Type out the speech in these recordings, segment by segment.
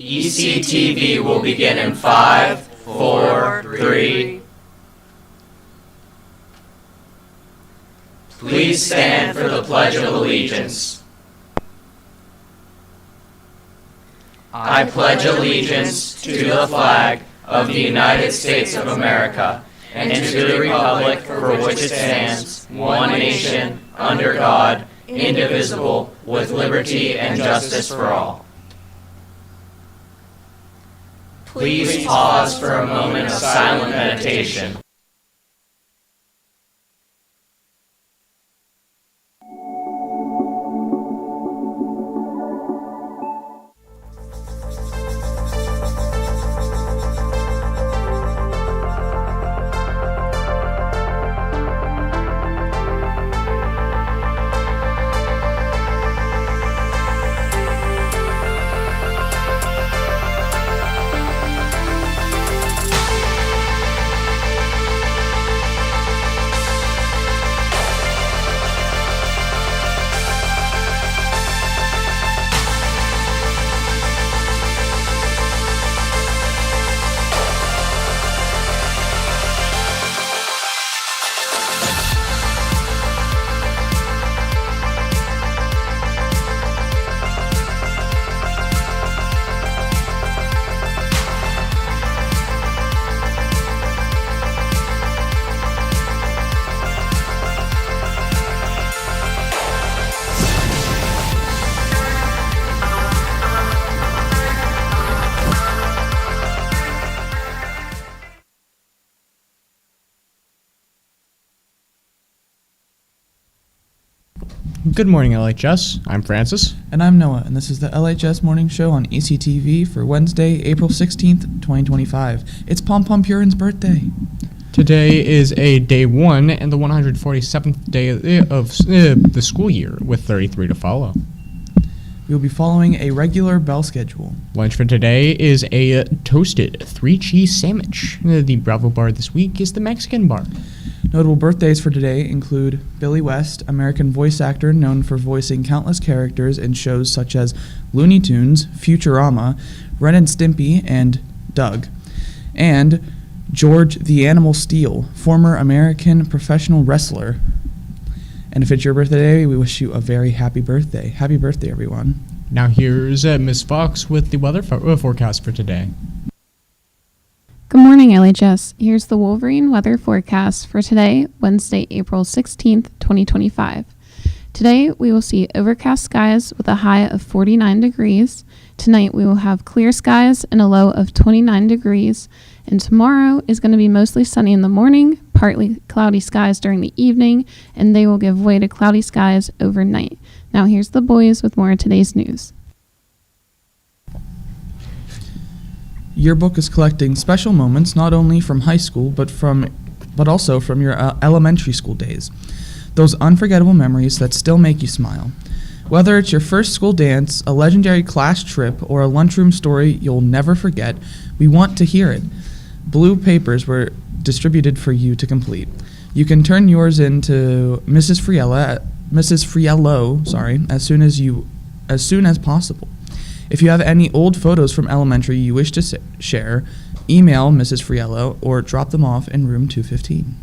ECTV will begin in 5, 4, 3. Please stand for the Pledge of Allegiance. I pledge allegiance to the flag of the United States of America and to the republic for which it stands, one nation, under God, indivisible, with liberty and justice for all. Please pause for a moment of silent meditation. Good morning, LHS. I'm Francis. And I'm Noah, and this is the LHS Morning Show on ECTV for Wednesday, April 16th, 2025. It's Pom Pom Purin's birthday. Today is a day 1 and the 147th day of the school year, with 33 to follow. We will be following a regular bell schedule. Lunch for today is a toasted 3-cheese sandwich. The Bravo bar this week is the Mexican bar. Notable birthdays for today include Billy West, American voice actor known for voicing countless characters in shows such as Looney Tunes, Futurama, Ren and Stimpy, and Doug. And George the Animal Steele, former American professional wrestler. And if it's your birthday, we wish you a very happy birthday. Happy birthday, everyone. Now here's Ms. Fox with the weather forecast for today. Good morning, LHS. Here's the Wolverine weather forecast for today, Wednesday, April 16th, 2025. Today, we will see overcast skies with a high of 49 degrees. Tonight, we will have clear skies and a low of 29 degrees. And tomorrow is going to be mostly sunny in the morning, partly cloudy skies during the evening, and they will give way to cloudy skies overnight. Now, here's the boys with more of today's news. Yearbook is collecting special moments not only from high school but also from your elementary school days. Those unforgettable memories that still make you smile. Whether it's your first school dance, a legendary class trip, or a lunchroom story you'll never forget, we want to hear it. Blue papers were distributed for you to complete. You can turn yours into Mrs. Friello, as soon as possible. If you have any old photos from elementary you wish to share, email Mrs. Friello or drop them off in room 215.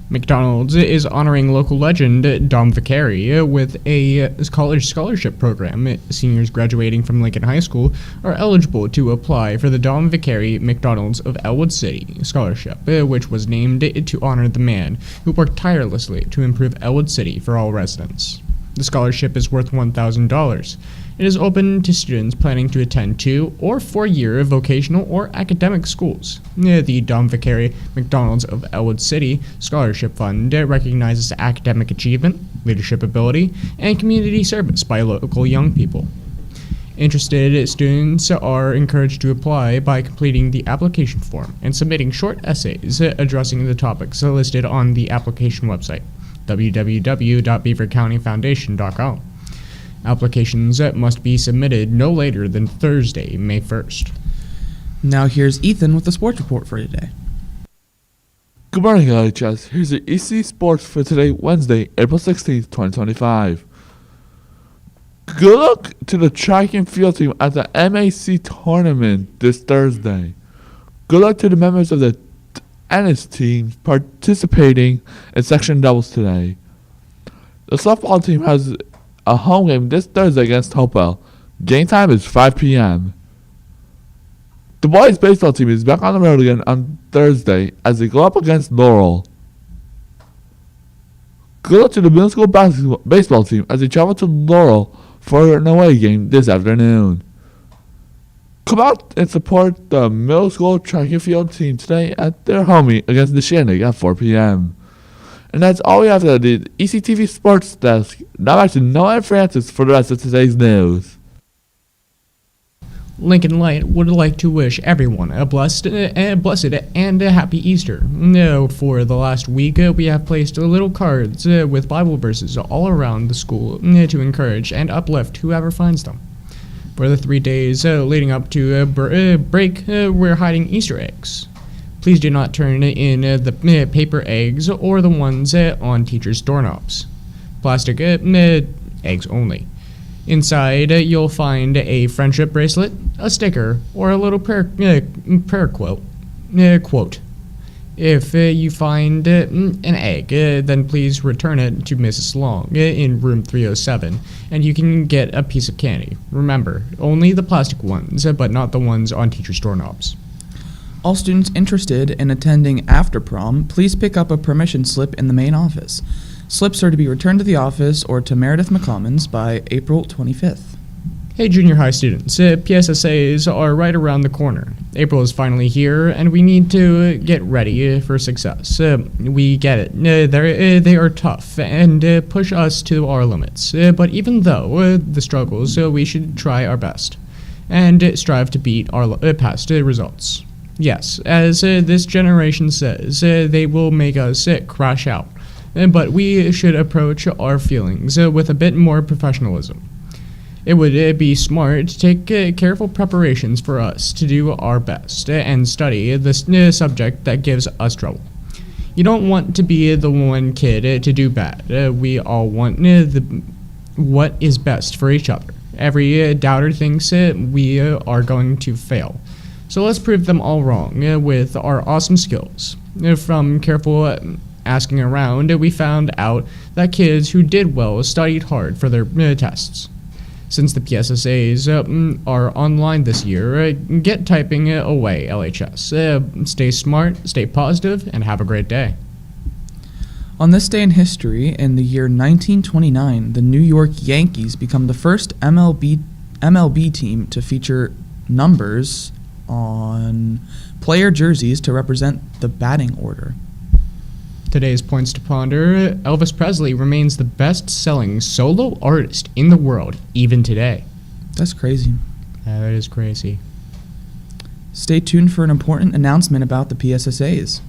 McDonald's is honoring local legend Dom Vicari with a college scholarship program. Seniors graduating from Lincoln High School are eligible to apply for the Dom Vicari McDonald's of Ellwood City scholarship, which was named to honor the man who worked tirelessly to improve Ellwood City for all residents. The scholarship is worth $1,000. It is open to students planning to attend 2- or 4-year vocational or academic schools. The Dom Vicari McDonald's of Ellwood City Scholarship Fund recognizes academic achievement, leadership ability, and community service by local young people. Interested students are encouraged to apply by completing the application form and submitting short essays addressing the topics listed on the application website, www.beavercountyfoundation.com. Applications must be submitted no later than Thursday, May 1st. Now here's Ethan with the sports report for today. Good morning, LHS. Here's the EC Sports for today, Wednesday, April 16th, 2025. Good luck to the track and field team at the MAC tournament this Thursday. Good luck to the members of the tennis team participating in section doubles today. The softball team has a home game this Thursday against Hopewell. Game time is 5 p.m. The boys baseball team is back on the road again on Thursday as they go up against Laurel. Good luck to the middle school baseball team as they travel to Laurel for an away game this afternoon. Come out and support the middle school track and field team today at their home meet against the Shindig at 4 p.m. And that's all we have for the ECTV Sports Desk. Now back to Noah and Francis for the rest of today's news. Lincoln Light would like to wish everyone a blessed and a happy Easter. For the last week, we have placed little cards with Bible verses all around the school to encourage and uplift whoever finds them. For the 3 days leading up to break, we're hiding Easter eggs. Please do not turn in the paper eggs or the ones on teachers' doorknobs. Plastic eggs only. Inside, you'll find a friendship bracelet, a sticker, or a little prayer quote. If you find an egg, then please return it to Mrs. Long in room 307, and you can get a piece of candy. Remember, only the plastic ones, but not the ones on teachers' doorknobs. All students interested in attending after prom, please pick up a permission slip in the main office. Slips are to be returned to the office or to Meredith McCommons by April 25th. Hey junior high students, PSSAs are right around the corner. April is finally here, and we need to get ready for success. We get it. They are tough and push us to our limits. But even though the struggles, we should try our best and strive to beat our past results. Yes, as this generation says, they will make us crash out. But we should approach our feelings with a bit more professionalism. It would be smart to take careful preparations for us to do our best and study the subject that gives us trouble. You don't want to be the one kid to do bad. We all want what is best for each other. Every doubter thinks we are going to fail. So let's prove them all wrong with our awesome skills. From careful asking around, we found out that kids who did well studied hard for their tests. Since the PSSAs are online this year, get typing away, LHS. Stay smart, stay positive, and have a great day. On this day in history, in the year 1929, the New York Yankees become the first MLB team to feature numbers on player jerseys to represent the batting order. Today's points to ponder: Elvis Presley remains the best-selling solo artist in the world, even today. That's crazy. That is crazy. Stay tuned for an important announcement about the PSSAs.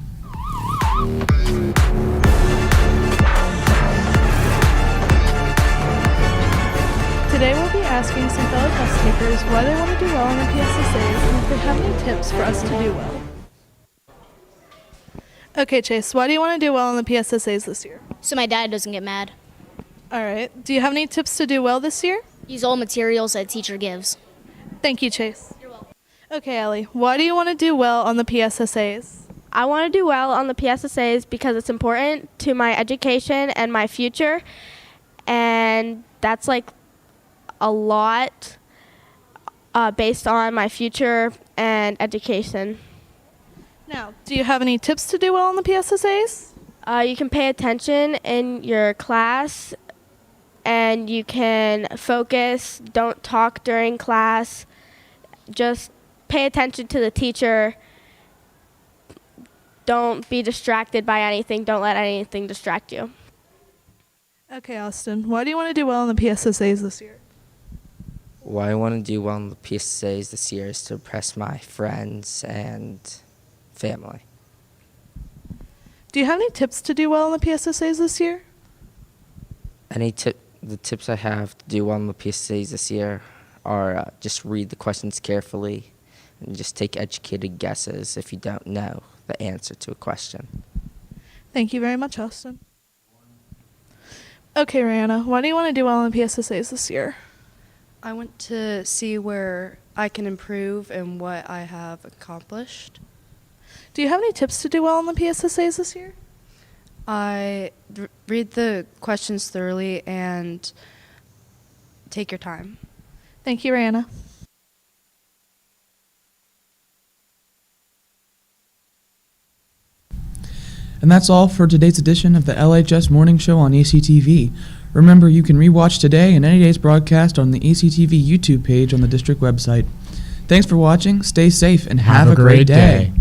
Today we'll be asking some fellow test takers why they want to do well on the PSSAs and if they have any tips for us to do well. Okay, Chase, why do you want to do well on the PSSAs this year? So my dad doesn't get mad. Alright, do you have any tips to do well this year? Use all materials that a teacher gives. Thank you, Chase. You're welcome. Okay, Ellie, why do you want to do well on the PSSAs? I want to do well on the PSSAs because it's important to my education and my future, and that's like a lot based on my future and education. Now, do you have any tips to do well on the PSSAs? You can pay attention in your class, and you can focus. Don't talk during class. Just pay attention to the teacher. Don't be distracted by anything. Don't let anything distract you. Okay, Austin, why do you want to do well on the PSSAs this year? Why I want to do well on the PSAs this year is to impress my friends and family. Do you have any tips to do well on the PSSAs this year? The tips I have to do well on the PSAs this year are just read the questions carefully and just take educated guesses if you don't know the answer to a question. Thank you very much, Austin. Okay, Rihanna, why do you want to do well on the PSSAs this year? I want to see where I can improve and what I have accomplished. Do you have any tips to do well on the PSSAs this year? I read the questions thoroughly and take your time. Thank you, Rihanna. And that's all for today's edition of the LHS Morning Show on ECTV. Remember, you can rewatch today and any day's broadcast on the ECTV YouTube page on the district website. Thanks for watching, stay safe, and have a great day.